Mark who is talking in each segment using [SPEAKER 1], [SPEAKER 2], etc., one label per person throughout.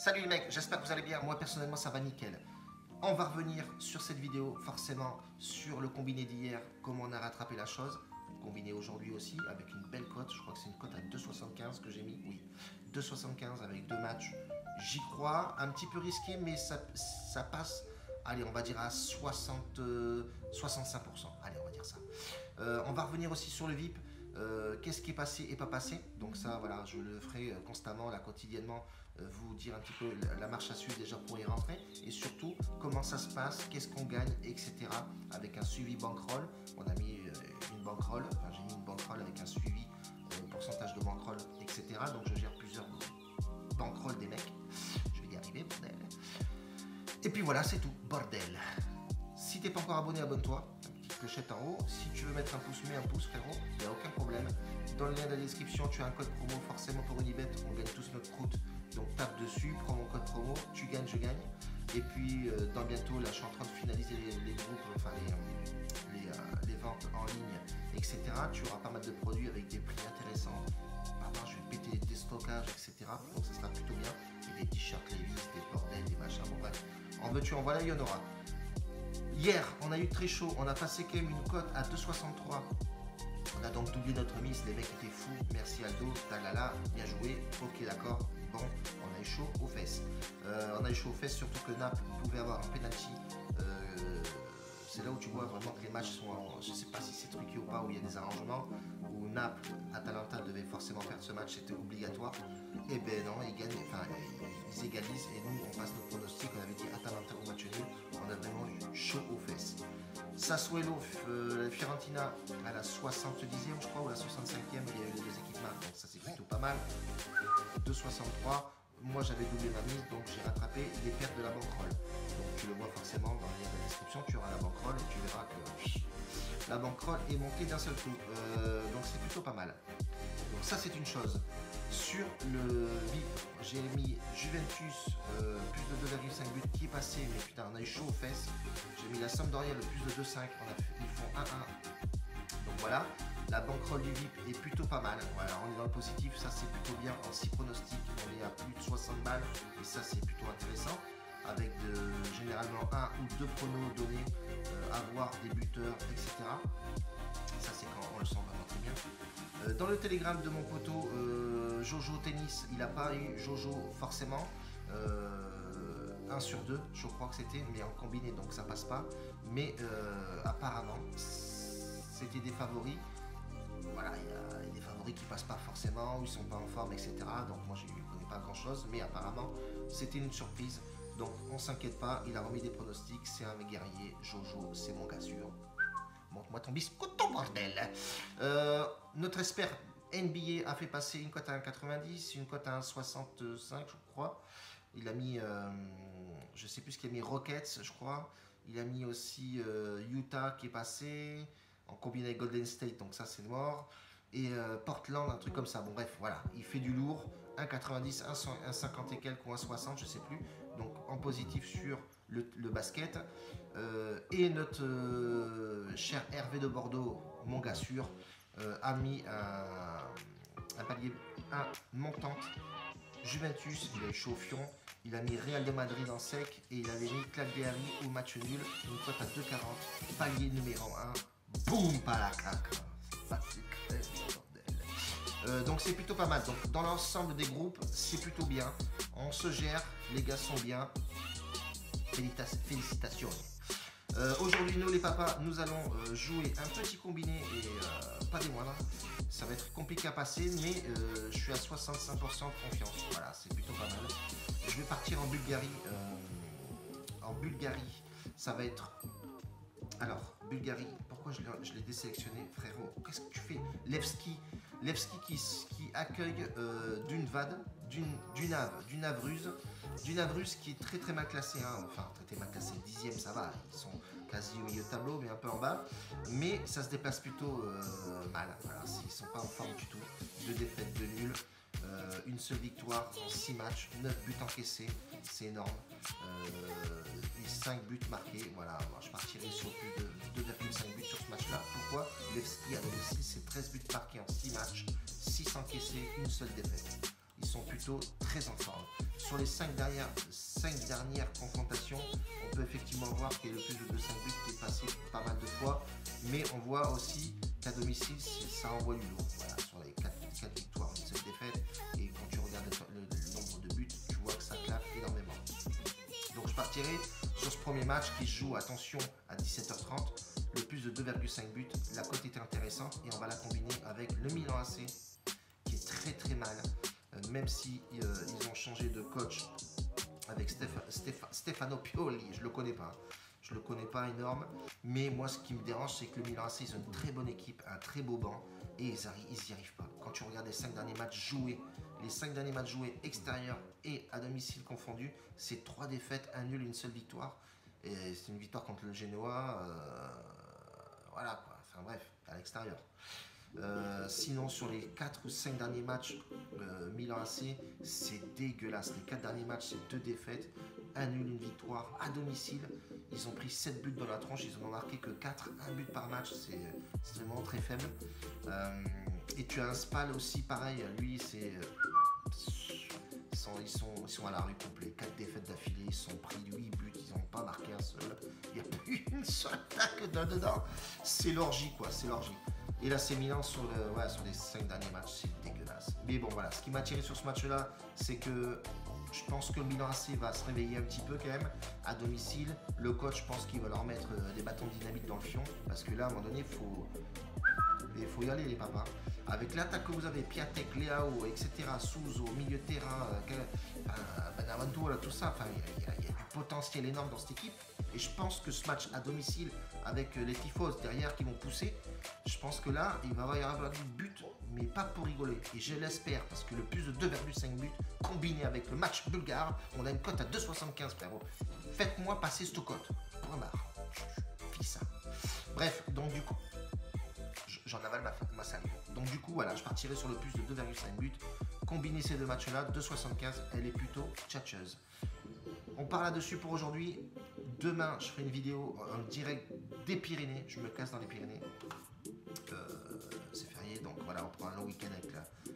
[SPEAKER 1] Salut les mecs, j'espère que vous allez bien. Moi personnellement ça va nickel. On va revenir sur cette vidéo forcément sur le combiné d'hier, comment on a rattrapé la chose. Combiné aujourd'hui aussi avec une belle cote, je crois que c'est une cote à 2,75 que j'ai mis, oui. 2,75 avec deux matchs, j'y crois, un petit peu risqué mais ça passe, allez on va dire à 65%, allez on va dire ça. On va revenir aussi sur le VIP. Qu'est-ce qui est passé et pas passé, donc ça voilà je le ferai constamment là quotidiennement, vous dire un petit peu la marche à suivre déjà pour y rentrer et surtout comment ça se passe, qu'est-ce qu'on gagne, etc. avec un suivi bankroll. On a mis une bankroll, enfin j'ai mis une bankroll avec un suivi pourcentage de bankroll, etc. donc je gère plusieurs bankrolls des mecs, je vais y arriver bordel. Et puis voilà c'est tout bordel. Si t'es pas encore abonné, abonne-toi. Clochette en haut. Si tu veux mettre un pouce, mets un pouce frérot, il n'y a aucun problème. Dans le lien de la description, tu as un code promo forcément pour Unibet, on gagne tous notre croûte. Donc tape dessus, prends mon code promo, tu gagnes, je gagne. Et puis dans bientôt, là je suis en train de finaliser les groupes, enfin les ventes en ligne, etc. Tu auras pas mal de produits avec des prix intéressants. Pardon, je vais péter des stockages, etc. Donc ça sera plutôt bien. Et des t-shirts, les vis, des bordels, des machins, bon bref. En veux-tu, en voilà, il y en aura. Hier, on a eu très chaud, on a passé quand même une cote à 2,63. On a donc doublé notre mise, les mecs étaient fous, merci Aldo, talala, bien joué, ok d'accord, bon, on a eu chaud aux fesses. On a eu chaud aux fesses, surtout que Naples pouvait avoir un penalty. C'est là où tu vois vraiment que les matchs sont, je sais pas si c'est truqué ou pas, où il y a des arrangements, où Naples, Atalanta devait forcément perdre ce match, c'était obligatoire. Et ben non, ils gagnent, enfin ils égalisent et nous on passe notre pronostic, on avait dit Atalanta au match nul, on a vraiment eu chaud aux fesses. Sassuolo, Fiorentina à la 70e je crois, ou la 65e, il y a eu les deux équipes marques, donc ça c'est plutôt pas mal. 2,63. Moi j'avais doublé ma mise, donc j'ai rattrapé les pertes de la bankroll. Donc tu le vois forcément dans le lien de la description, tu auras la bankroll et tu verras que la bankroll est montée d'un seul coup. Donc c'est plutôt pas mal. Donc ça c'est une chose. Sur le VIP, j'ai mis Juventus plus de 2,5 buts qui est passé, mais putain on a eu chaud aux fesses. J'ai mis la Sampdoria le plus de 2,5, ils font 1-1. Donc voilà. La bankroll du VIP est plutôt pas mal. Voilà, on est dans le positif, ça c'est plutôt bien. En 6 pronostics, on est à plus de 60 balles et ça c'est plutôt intéressant. Avec généralement un ou deux pronos donnés, avoir des buteurs, etc. Ça c'est quand on le sent vraiment très bien. Dans le télégramme de mon poteau, Jojo Tennis, il n'a pas eu Jojo forcément. 1 sur 2, je crois que c'était, mais en combiné donc ça passe pas. Mais apparemment, c'était des favoris. Voilà, il y a des favoris qui passent pas forcément, ou ils sont pas en forme, etc. Donc moi je ne connais pas grand chose, mais apparemment c'était une surprise. Donc on s'inquiète pas, il a remis des pronostics, c'est un guerrier, Jojo, c'est mon gars sûr. Montre-moi ton biscotto bordel. Notre expert NBA a fait passer une cote à 1,90, une cote à 1,65 je crois. Il a mis, je sais plus ce qu'il a mis, Rockets je crois. Il a mis aussi Utah qui est passé en combiné avec Golden State, donc ça c'est mort. Et Portland, un truc comme ça. Bon bref, voilà, il fait du lourd. 1,90, 1,50 et quelques ou 1,60, je sais plus. Donc en positif sur le basket. Et notre cher Hervé de Bordeaux, mon gars sûr, a mis un palier, un montant. Juventus, il a eu chaud au fion. Il a mis Real de Madrid en sec et il avait mis Cagliari au match nul, une cote à 2,40, palier numéro 1. Boum, pas la caca. Donc c'est plutôt pas mal. Donc dans l'ensemble des groupes, c'est plutôt bien. On se gère, les gars sont bien. Félicitations. Aujourd'hui, nous les papas, nous allons jouer un petit combiné et pas des moindres. Ça va être compliqué à passer, mais je suis à 65% de confiance. Voilà, c'est plutôt pas mal. Je vais partir en Bulgarie. En Bulgarie, ça va être... Alors, Bulgarie, pourquoi je l'ai désélectionné, frérot? Qu'est-ce que tu fais? Levski qui accueille Dunvad, d'une Navruz qui est très très mal classé, hein. Enfin très mal classé, 10e ça va, ils sont quasi au milieu de tableau mais un peu en bas, mais ça se déplace plutôt mal, voilà, ils sont pas en forme du tout, 2 défaites, 2 nuls. Une seule victoire en 6 matchs, 9 buts encaissés, c'est énorme. Et 5 buts marqués, voilà, moi je partirai sur plus de 2,5 buts sur ce match-là. Pourquoi? Levski à domicile, c'est 13 buts marqués en 6 matchs, 6 encaissés, une seule défaite. Ils sont plutôt très en forme. sur les 5 dernières confrontations, on peut effectivement voir qu'il y a le plus de 5 buts qui est passé pas mal de fois, mais on voit aussi qu'à domicile, ça envoie du lourd. Voilà, sur les 4 victoires, une seule défaite, et quand tu regardes le nombre de buts, tu vois que ça claque énormément. Donc je partirai sur ce premier match qui se joue, attention, à 17h30, le plus de 2,5 buts. La cote était intéressante et on va la combiner avec le Milan AC qui est très très mal, même si ils ont changé de coach avec Stefano Pioli. Je le connais pas. Je le connais pas énorme, mais moi ce qui me dérange c'est que le Milan AC ils ont une très bonne équipe, un très beau banc et ils n'y arrivent pas. Quand tu regardes les 5 derniers matchs joués, extérieurs et à domicile confondus, c'est 3 défaites, un nul, une seule victoire. Et c'est une victoire contre le Genoa, voilà quoi, enfin bref, à l'extérieur. Sinon sur les 4 ou 5 derniers matchs Milan AC, c'est dégueulasse. Les 4 derniers matchs, c'est 2 défaites, un nul, une victoire à domicile. Ils ont pris 7 buts dans la tronche, ils n'en ont marqué que 4, un but par match, c'est vraiment très faible. Et tu as un Spal aussi, pareil, lui c'est... Ils sont à la rue complet, 4 défaites d'affilée, ils sont pris 8 buts, ils n'ont pas marqué un seul. Il n'y a plus une seule attaque dedans. C'est l'orgie quoi, c'est l'orgie. Et là c'est Milan sur les 5 derniers matchs, c'est dégueulasse. Mais bon voilà, ce qui m'a attiré sur ce match-là, c'est que je pense que le Milan AC va se réveiller un petit peu quand même à domicile. Le coach, je pense qu'il va leur mettre des bâtons de dynamite dans le fion, parce que là à un moment donné, il faut y aller les papas. Avec l'attaque que vous avez, Piatek, Leao, etc., Souzo, milieu de terrain, Benaventura, tout ça, enfin, il y a du potentiel énorme dans cette équipe. Et je pense que ce match à domicile, avec les tifos derrière qui vont pousser, je pense que là, il va y avoir du but, mais pas pour rigoler. Et je l'espère, parce que le plus de 2,5 buts, combiné avec le match bulgare, on a une cote à 2,75 frérot. Faites-moi passer cette cote. Point barre. Fis ça. Bref, donc du coup, j'en avale ma salle. Donc du coup, voilà, je partirai sur le plus de 2,5 buts. Combiner ces deux matchs-là, 2,75, elle est plutôt tchatcheuse. On part là-dessus pour aujourd'hui. Demain, je ferai une vidéo en direct des Pyrénées. Je me casse dans les Pyrénées. C'est férié, donc voilà, on prend un long week-end avec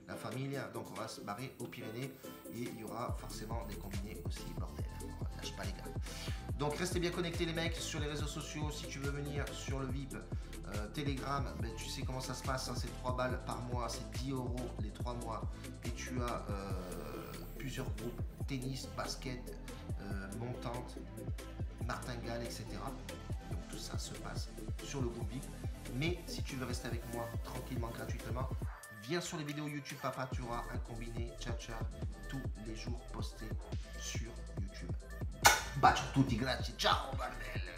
[SPEAKER 1] la famille. Donc on va se barrer aux Pyrénées. Et il y aura forcément des combinés aussi, bordel. Lâche pas les gars. Donc restez bien connectés les mecs sur les réseaux sociaux. Si tu veux venir sur le VIP, Telegram, ben, tu sais comment ça se passe, hein, c'est 3 balles par mois, c'est 10 € les 3 mois. Et tu as plusieurs groupes, tennis, basket, montante, martingale, etc. Donc tout ça se passe sur le groupe VIP. Mais si tu veux rester avec moi tranquillement, gratuitement, viens sur les vidéos YouTube papa, tu auras un combiné tchatcha tous les jours posté sur YouTube. Bacio tutti, grazie, ciao bordel.